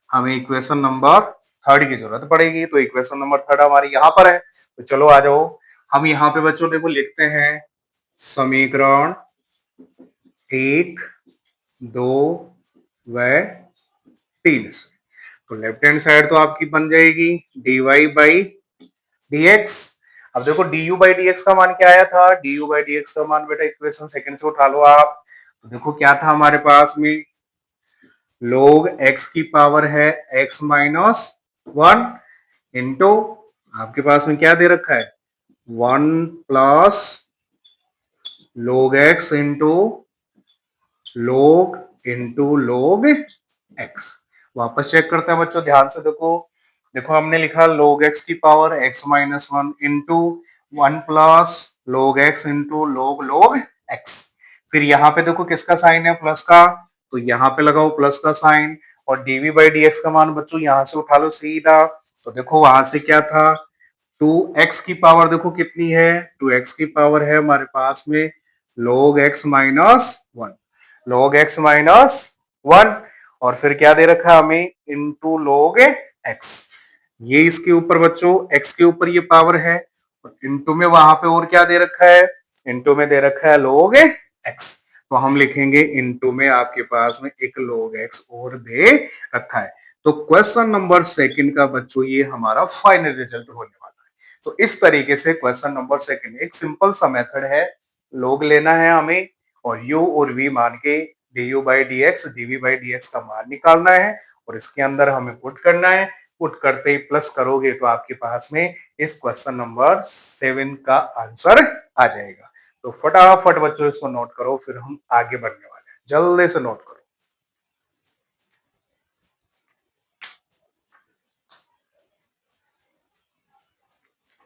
हमें इक्वेशन नंबर थर्ड की जरूरत पड़ेगी, तो इक्वेशन नंबर थर्ड हमारी यहाँ पर है। तो चलो आ जाओ, हम यहाँ पे बच्चों देखो लिखते हैं समीकरण 1, 2 व 3 से। तो लेफ्ट हैंड साइड तो आपकी बन जाएगी dy बाई dx। अब देखो du बाई dx का मान क्या आया था, du बाई dx का मान बेटा इक्वेशन सेकंड से उठा लो आप। तो देखो क्या था हमारे पास में, log x की पावर है x माइनस 1 इंटू आपके पास में क्या दे रखा है 1 plus log x into log x। वापस चेक करते हैं बच्चों, ध्यान से देखो। देखो हमने लिखा log x की power x minus 1 into 1 plus log x into log x। फिर यहाँ पे देखो किसका साइन है, प्लस का, तो यहाँ पे लगाओ प्लस का साइन। और dv बाई dx का मान बच्चों यहाँ से उठा लो सीधा। तो देखो वहां से क्या था, 2x की पावर देखो कितनी है, 2x की पावर है हमारे पास में log x minus 1, log x minus 1। और फिर क्या दे रखा है हमें, इंटू log x। ये इसके ऊपर बच्चों x के ऊपर ये पावर है, और इंटू में वहां पे और क्या दे रखा है, इंटू में दे रखा है log x। तो हम लिखेंगे इंटू में आपके पास में एक log x और दे रखा है। तो क्वेश्चन नंबर सेकंड का बच्चों ये हमारा फाइनल रिजल्ट होने वाला है। तो इस तरीके से क्वेश्चन नंबर सेकंड एक सिंपल सा मेथड है, log लेना है हमें और u और v मान के du by dx dv by dx का मान निकालना है, और इसके अंदर हमें पुट करना है। पुट करते ही प्लस करोगे तो आपके पास में इस क्वेश्चन नंबर 7 का आंसर आ जाएगा। तो फटाफट बच्चों इसको नोट करो, फिर हम आगे बढ़ने वाले हैं, जल्दी से नोट करो।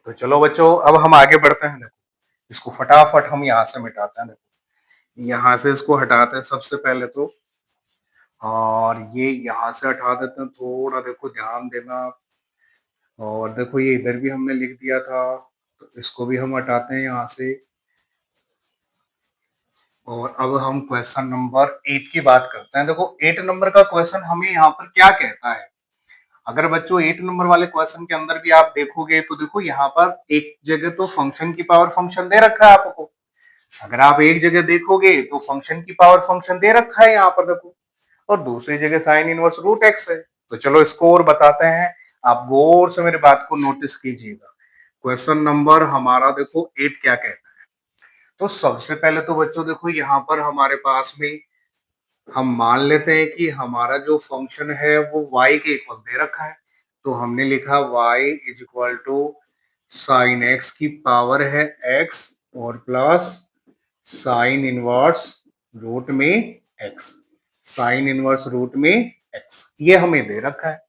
तो चलो बच्चों अब हम आगे बढ़ते हैं। देखो इसको फटाफट हम यहाँ से मिटाते हैं। देखो यहाँ से इसको हटाते हैं सबसे पहले तो, और ये यहाँ से हटा देते हैं, थोड़ा देखो ध्यान देना। और देखो ये इधर भी हमने लिख दिया था, तो इसको भी हम हटाते हैं यहाँ से। और अब हम क्वेश्चन नंबर 8 की बात करते हैं। देखो 8 नंबर का क्वेश्चन हमें यहाँ पर क्या कहता है। अगर बच्चों 8 नंबर वाले क्वेश्चन के अंदर भी आप देखोगे तो देखो यहाँ पर एक जगह तो फंक्शन की पावर फंक्शन दे रखा है आपको। अगर आप एक जगह देखोगे तो फंक्शन की पावर फंक्शन दे रखा है यहाँ पर देखो, और दूसरी जगह साइन इनवर्स रूट एक्स है। तो चलो इसको और बताते हैं, आप गौर से मेरी बात को नोटिस कीजिएगा। क्वेश्चन नंबर हमारा देखो 8 क्या कहता है। तो सबसे पहले तो बच्चों देखो यहाँ पर हमारे पास में हम मान लेते हैं कि हमारा जो फंक्शन है वो y के इक्वल दे रखा है। तो हमने लिखा y is equal to sine x की पावर है x और प्लस साइन इनवर्स रूट में x, साइन इनवर्स रूट में x, ये हमें दे रखा है।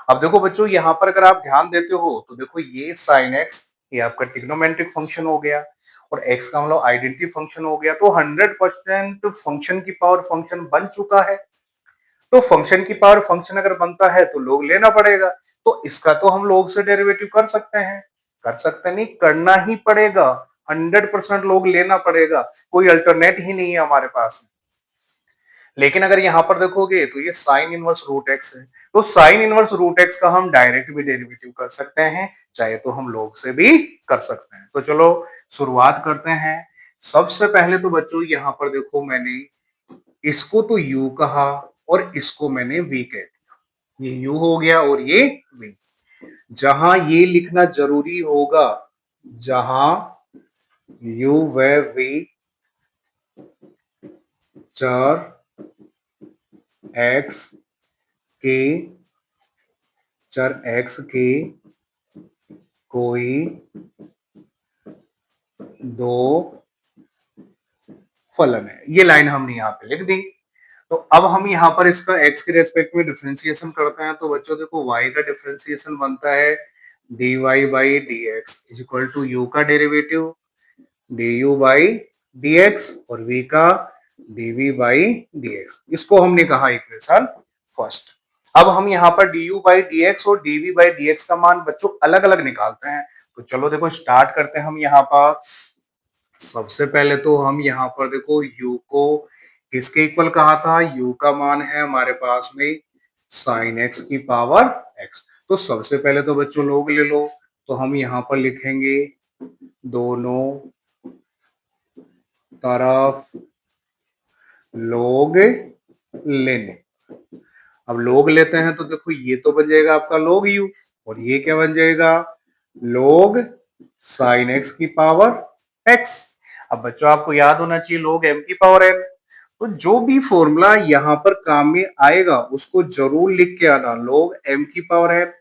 अब देखो बच्चों यहाँ पर अगर आप ध्यान देते हो तो देखो ये साइन x ये आपका ट्रिग्नोमेट्रिक फंक्शन हो गया, और x का मतलब आइडेंटिटी फंक्शन हो गया। तो 100% फंक्शन की पावर फंक्शन बन चुका है। तो फंक्शन की पावर फंक्शन अगर बनता है तो लोग लेना पड़ेगा। तो इसका तो हम लोग से डेरिवेटिव कर सकते हैं, कर सकते नहीं, करना ही पड़ेगा। 100% लोग लेना पड़ेगा, कोई अल्टरनेट ही नहीं है हमारे पास में। लेकिन अगर यहाँ पर देखोगे तो ये साइन इनवर्स रूट एक्स है, तो साइन इनवर्स रूट एक्स का हम डायरेक्ट भी डेरिवेटिव कर सकते हैं, चाहे तो हम लोग से भी कर सकते हैं। तो चलो शुरुआत करते हैं। सबसे पहले तो बच्चों यहाँ पर देखो मैंने इसको तो u कहा और इसको मैंने v कह दिया। ये u हो गया और ये v। जहां ये लिखना जरूरी होगा, जहां u व v चर x के चर x के कोई दो फलन है, ये लाइन हमने यहाँ पे लिख दी। तो अब हम यहाँ पर इसका x के रेस्पेक्ट में डिफरेंशिएशन करते हैं। तो बच्चों देखो y का डिफरेंशिएशन बनता है dy by dx is equal to u का डेरिवेटिव du बाई dx और v का dv बाई dx। इसको हमने कहा इक्वेशन फर्स्ट। अब हम यहाँ पर du बाई dx और dv बाई dx का मान बच्चों अलग अलग निकालते हैं। तो चलो देखो स्टार्ट करते हैं हम यहाँ पर। सबसे पहले तो हम यहाँ पर देखो u को किसके इक्वल कहा था, u का मान है हमारे पास में साइन x की पावर x। तो सबसे पहले तो बच्चों लोग ले लो, तो हम यहाँ पर लिखेंगे दोनों तरफ लोग लेने। अब लोग लेते हैं तो देखो ये तो बन जाएगा आपका लोग यू, और ये क्या बन जाएगा, लोग साइन एक्स की पावर एक्स। अब बच्चों आपको याद होना चाहिए लोग एम की पावर एन। तो जो भी फॉर्मूला यहाँ पर काम में आएगा उसको जरूर लिख के आना, लोग एम की पावर एन।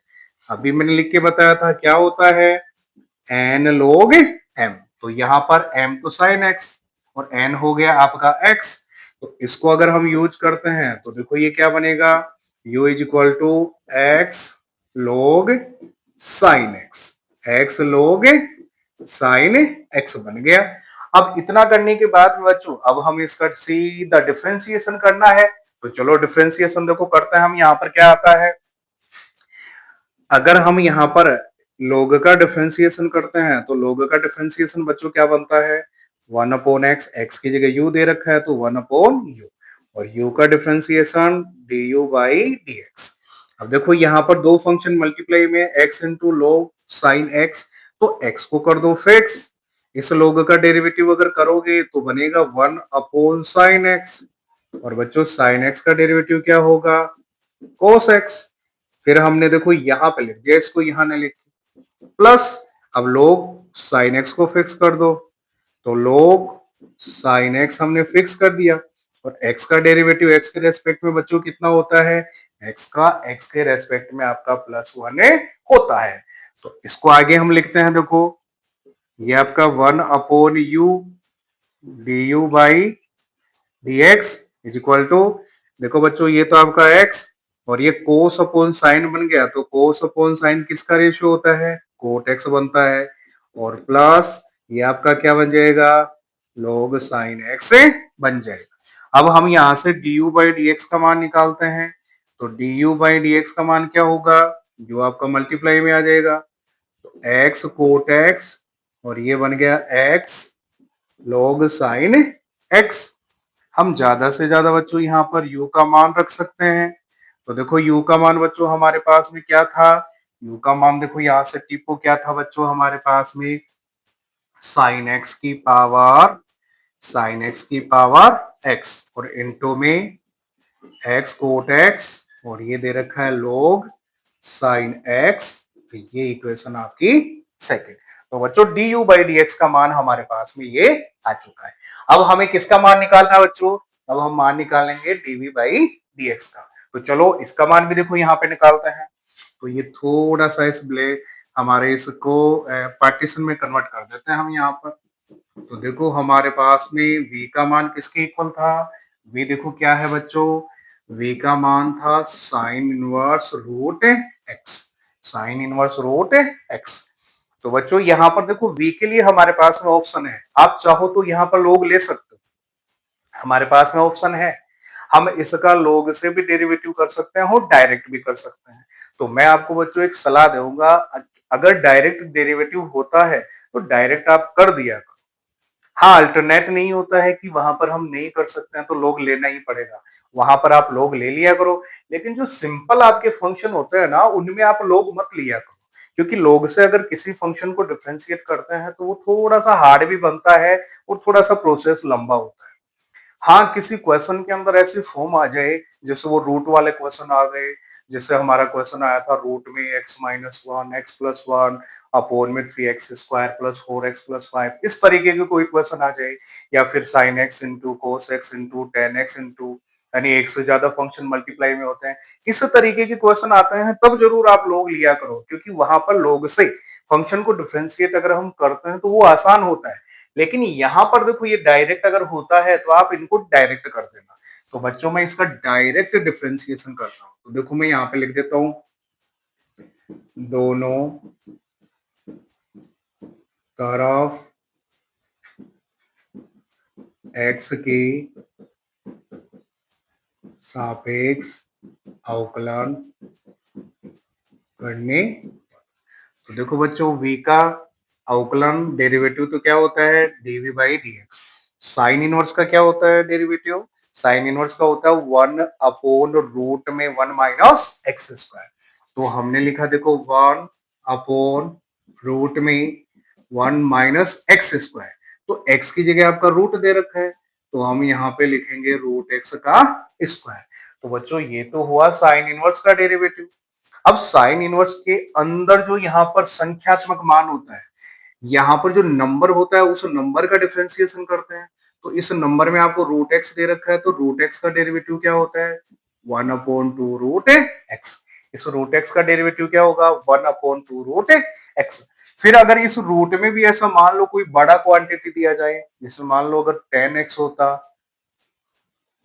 अभी मैंने लिख के बताया था क्या होता है, एन लोग एम। तो यहाँ पर एम तो साइन एक्स और एन हो गया आपका एक्स। तो इसको अगर हम यूज करते हैं तो देखो ये क्या बनेगा, u is equal to x log sine x, x log sine x बन गया। अब इतना करने के बाद बच्चों अब हम इसका सीधा डिफरेंशिएशन करना है। तो चलो डिफरेंशिएशन देखो करते हैं हम। यहाँ पर क्या आता है, अगर हम यहाँ पर लोग का डिफरेंशिएशन करते हैं तो लोग का डिफरेंशिएशन बच्चों क्या बनता है, 1/x, एक्स की जगह u दे रखा है तो 1/u, और u का डिफरेंशिएशन du/dx। अब देखो यहाँ पर दो फंक्शन मल्टीप्लाई में x into log sine x, तो x को कर दो फिक्स। इस लोग का डेरिवेटिव अगर करोगे तो बनेगा 1/sin x, और बच्चों साइन x का डेरिवेटिव क्या होगा, cos x। फिर हमने देखो यहाँ पे लिख दिया, इसको यहाँ ने लिख प्लस। अब लोग साइन एक्स को फिक्स कर दो, तो लोग साइन एक्स हमने फिक्स कर दिया, और एक्स का डेरिवेटिव एक्स के रेस्पेक्ट में बच्चों कितना होता है, एक्स का एक्स के रेस्पेक्ट में आपका +1 होता है। तो इसको आगे हम लिखते हैं, देखो ये आपका 1/u du/dx is equal to, देखो बच्चों ये तो आपका x और ये कोस अपॉन साइन बन गया, तो कोस अपॉन साइन किसका रेशियो होता है, कोट x बनता है, और प्लस ये आपका क्या बन जाएगा, log साइन x बन जाएगा। अब हम यहां से du/dx का मान निकालते हैं, तो du/dx का मान क्या होगा, जो आपका मल्टीप्लाई में आ जाएगा, तो x कोट x, और ये बन गया x log साइन x। हम ज्यादा से ज्यादा बच्चों यहाँ पर u का मान रख सकते हैं। तो देखो u का मान बच्चों हमारे पास में क्या था, u का मान देखो यहाँ से टिपो क्या था बच्चों हमारे पास में, साइन एक्स की पावर, साइन एक्स की पावर x, और इनटू में x कोट x, और ये दे रखा है log साइन x। तो ये इक्वेशन आपकी सेकंड। तो बच्चों du/dx का मान हमारे पास में ये आ चुका है। अब हमें किसका मान निकालना है बच्चों, अब हम मान निकालेंगे dv/dx का। तो चलो इसका मान भी देखो यहाँ पे निकालते हैं। तो ये थोड़ा सा इस हमारे इसको पार्टीशन में कन्वर्ट कर देते हैं हम यहाँ पर। तो देखो हमारे पास में v का मान किसके इक्वल था, v देखो क्या है बच्चों, v का मान था sine inverse root x, sine inverse root x। तो बच्चों यहाँ पर देखो v के लिए हमारे पास में ऑप्शन है, आप चाहो तो यहाँ पर लोग ले सकते हो, हमारे पास में ऑप्शन है। हम इसका लोग से भी डेरिवेटिव कर सकते हैं और डायरेक्ट भी कर सकते हैं। तो मैं आपको बच्चों एक सलाह दूंगा, अगर डायरेक्ट डेरिवेटिव होता है तो डायरेक्ट आप कर दिया करो। हाँ अल्टरनेट नहीं होता है कि वहां पर हम नहीं कर सकते हैं तो लोग लेना ही पड़ेगा, वहां पर आप लोग ले लिया करो। लेकिन जो सिंपल आपके फंक्शन होते हैं ना उनमें आप लोग मत लिया करो, क्योंकि लोग से अगर किसी फंक्शन को डिफरेंशिएट करते हैं तो वो थोड़ा सा हार्ड भी बनता है और थोड़ा सा प्रोसेस लंबा होता है। हाँ किसी क्वेश्चन के अंदर ऐसी फॉर्म आ जाए, जैसे वो रूट वाले क्वेश्चन आ गए, जैसे हमारा क्वेश्चन आया था रूट में x-1 x+1 अपोन में 3x² + 4x+5, इस तरीके के कोई क्वेश्चन आ जाए, या फिर sin x into cos x into ten x into, यानी एक से ज्यादा फंक्शन मल्टीप्लाई में होते हैं, इस तरीके के क्वेश्चन आते हैं तब जरूर आप लोग लिया करो, क्योंकि वहां पर लोग से फंक्शन को डिफरेंशिएट अगर हम करते हैं तो वो आसान होता है। लेकिन यहाँ पर देखो ये डायरेक्ट अगर होता है तो आप इनको डायरेक्ट कर देना। तो बच्चों मैं इसका डायरेक्ट डिफरेंशिएशन करता हूँ, तो देखो मैं यहाँ पे लिख देता हूं, दोनों तरफ x के सापेक्ष अवकलन करने। तो देखो बच्चों v का अवकलन डेरिवेटिव तो क्या होता है, dv/dx। साइन इनवर्स का क्या होता है डेरिवेटिव, साइन इनवर्स का होता है 1/√1 में 1 - x²। तो हमने लिखा देखो 1/√में 1 - x²। तो x की जगह आपका रूट दे रखा है, तो हम यहाँ पे लिखेंगे रूट x का स्क्वायर। तो बच्चों ये तो हुआ साइन इनवर्स का डेरिवेटिव। अब साइन इनवर्स के अंदर जो यहाँ पर संख्यात्मक मान होता है, यहाँ पर जो नंबर होता है उस नंबर का डिफरेंशिएशन करते हैं। तो इस नंबर में आपको रूट एक्स दे रखा है, तो रूट एक्स का डेरिवेटिव क्या होता है? 1/2 रूट एक्स। इस रूट एक्स का डेरिवेटिव क्या होगा? 1/2 रूट एक्स। फिर अगर इस रूट में भी ऐसा मान लो कोई बड़ा क्वांटिटी दिया जाए, जैसे मान लो अगर 10x होता,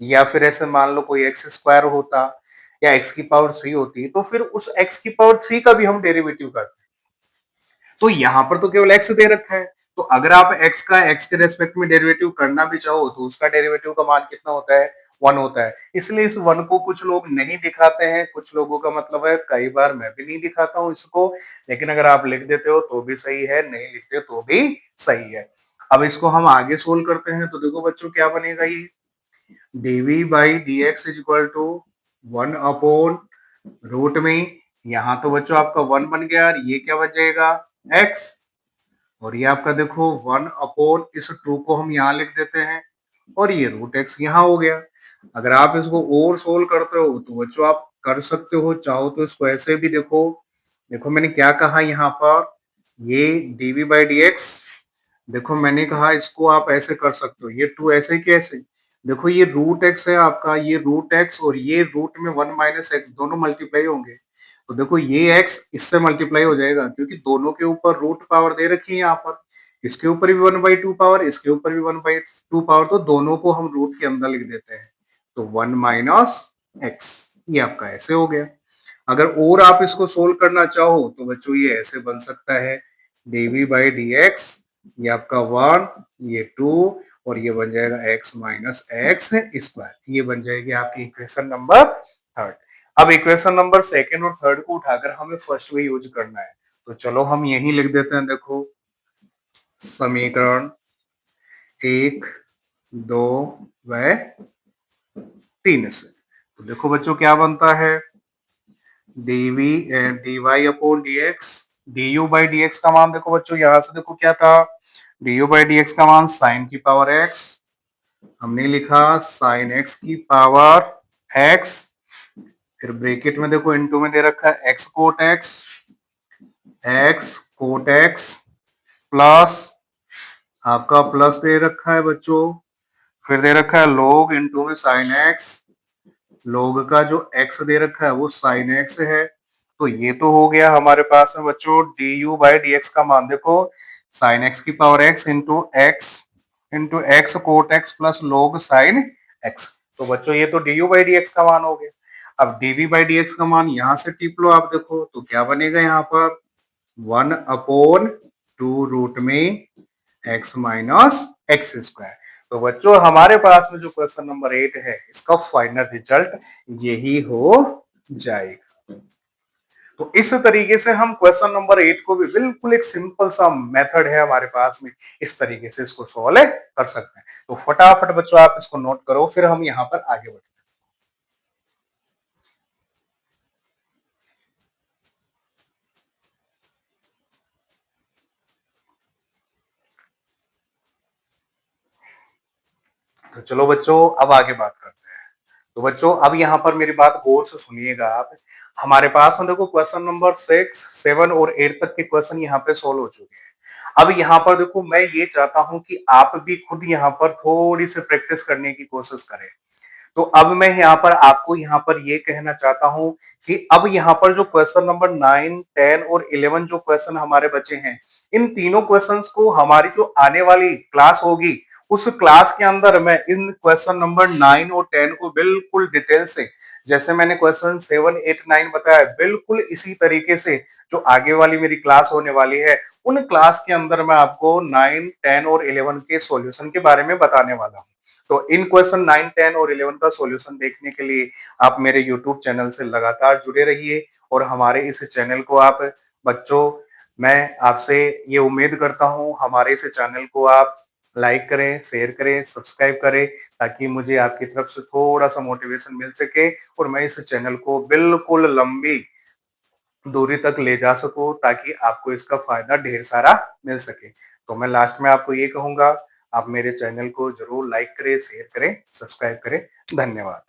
या फिर ऐसे मान लो कोई एक्स स्क्वायर होता, या एक्स की पावर 3 होती, तो फिर उस एक्स की पावर 3 का भी हम डेरिवेटिव करते। तो यहां पर तो केवल x दे रखा है, तो अगर आप x का x के रेस्पेक्ट में डेरिवेटिव करना भी चाहो तो उसका डेरिवेटिव का मान कितना होता है? 1 होता है। इसलिए इस 1 को कुछ लोग नहीं दिखाते हैं, कुछ लोगों का मतलब है, कई बार मैं भी नहीं दिखाता हूं इसको, लेकिन अगर आप लिख देते हो तो भी सही है, नहीं लिखते तो भी सही है। अब इसको हम आगे सोल्व करते हैं, तो देखो बच्चों क्या बनेगा, ये dv by d x is equal to 1 root में, यहां तो बच्चों आपका 1 बन गया, और ये क्या बन जाएगा? x। और ये आपका देखो 1 इस 2 को हम यहाँ लिख देते हैं, और ये रूट एक्स यहाँ हो गया। अगर आप इसको और सोल्व करते हो तो बच्चों आप कर सकते हो, चाहो तो इसको ऐसे भी देखो। देखो मैंने क्या कहा यहाँ पर, ये dv बाई डी एक्स, देखो मैंने कहा इसको आप ऐसे कर सकते हो, ये 2 ऐसे कैसे? देखो ये रूट एक्स है आपका, ये रूट एक्स, और ये रूट में 1 माइनस एक्स दोनों मल्टीप्लाई होंगे, तो देखो ये x इससे मल्टीप्लाई हो जाएगा, क्योंकि दोनों के ऊपर रूट पावर दे रखी है यहाँ पर, इसके ऊपर भी 1/2 पावर, इसके ऊपर भी 1/2 पावर, तो दोनों को हम रूट के अंदर लिख देते हैं, तो 1 माइनस एक्स, ये आपका ऐसे हो गया। अगर और आप इसको सोल्व करना चाहो तो बच्चों ये ऐसे बन सकता है, dv बाई डी एक्स, ये आपका 1, ये 2, और ये बन जाएगा x माइनस एक्स स्क्वायर, ये बन जाएगी आपकी इक्वेशन नंबर 3। अब इक्वेशन नंबर 2 और 3 को उठाकर हमें फर्स्ट में यूज करना है, तो चलो हम यही लिख देते हैं। देखो समीकरण 1, 2 व 3 से, तो देखो बच्चों क्या बनता है, dv dy upon dx, du by dx का मान देखो बच्चों, यहां से देखो क्या था, du बाई dx का मान साइन की पावर x, हमने लिखा साइन x की पावर x, फिर ब्रैकेट में देखो इनटू में दे रखा है x कोट x प्लस आपका प्लस दे रखा है बच्चों, फिर दे रखा है log इनटू में साइन x, log का जो x दे रखा है वो साइन x है। तो ये तो हो गया हमारे पास में बच्चों du बाई dx का मान, देखो साइन x की power x into x cot x plus log sine x। तो बच्चों ये तो du बाई dx का मान हो गया। अब dv बाई dx का मान यहां से टिप लो आप, देखो तो क्या बनेगा यहाँ पर 1/2 रूट में x माइनस एक्स स्क्वायर। तो बच्चों हमारे पास में जो क्वेश्चन नंबर 8 है इसका फाइनल रिजल्ट यही हो जाएगा। तो इस तरीके से हम क्वेश्चन नंबर 8 को भी बिल्कुल एक सिंपल सा मेथड है हमारे पास में, इस तरीके से इसको सॉल्व कर सकते हैं। तो फटाफट बच्चों आप इसको नोट करो, फिर हम यहाँ पर आगे बढ़ते हैं। तो चलो बच्चों अब आगे बात करते हैं। तो बच्चों अब यहाँ पर मेरी बात गौर से सुनिएगा आप। हमारे पास में देखो क्वेश्चन नंबर 6, 7 और 8 तक के क्वेश्चन यहाँ पे सोल्व हो चुके हैं। अब यहाँ पर देखो मैं ये चाहता हूं कि आप भी खुद यहाँ पर थोड़ी सी प्रैक्टिस करने की कोशिश करें। तो अब मैं यहाँ पर आपको यहाँ पर ये कहना चाहता हूं कि अब यहाँ पर जो क्वेश्चन नंबर 9, 10 और 11 जो क्वेश्चन हमारे बचे हैं, इन तीनों क्वेश्चंस को हमारी जो आने वाली क्लास होगी उस क्लास के अंदर मैं इन क्वेश्चन नंबर 9 और 10 को बिल्कुल डिटेल से, जैसे मैंने क्वेश्चन 7, 8, 9 बताया, बिल्कुल इसी तरीके से जो आगे वाली मेरी क्लास होने वाली है उन क्लास के अंदर मैं आपको 9, 10 और 11 के सॉल्यूशन के बारे में बताने वाला हूं। तो इन क्वेश्चन 9, 10 और 11 का सॉल्यूशन देखने के लिए आप मेरे यूट्यूब चैनल से लगातार जुड़े रहिए, और हमारे इस चैनल को आप बच्चों, मैं आपसे ये उम्मीद करता हूं हमारे इस चैनल को आप लाइक करें, शेयर करें, सब्सक्राइब करें, ताकि मुझे आपकी तरफ से थोड़ा सा मोटिवेशन मिल सके और मैं इस चैनल को बिल्कुल लंबी दूरी तक ले जा सकूं, ताकि आपको इसका फायदा ढेर सारा मिल सके। तो मैं लास्ट में आपको ये कहूंगा, आप मेरे चैनल को ज़रूर लाइक करें, शेयर करें, सब्सक्राइब करें। धन्यवाद।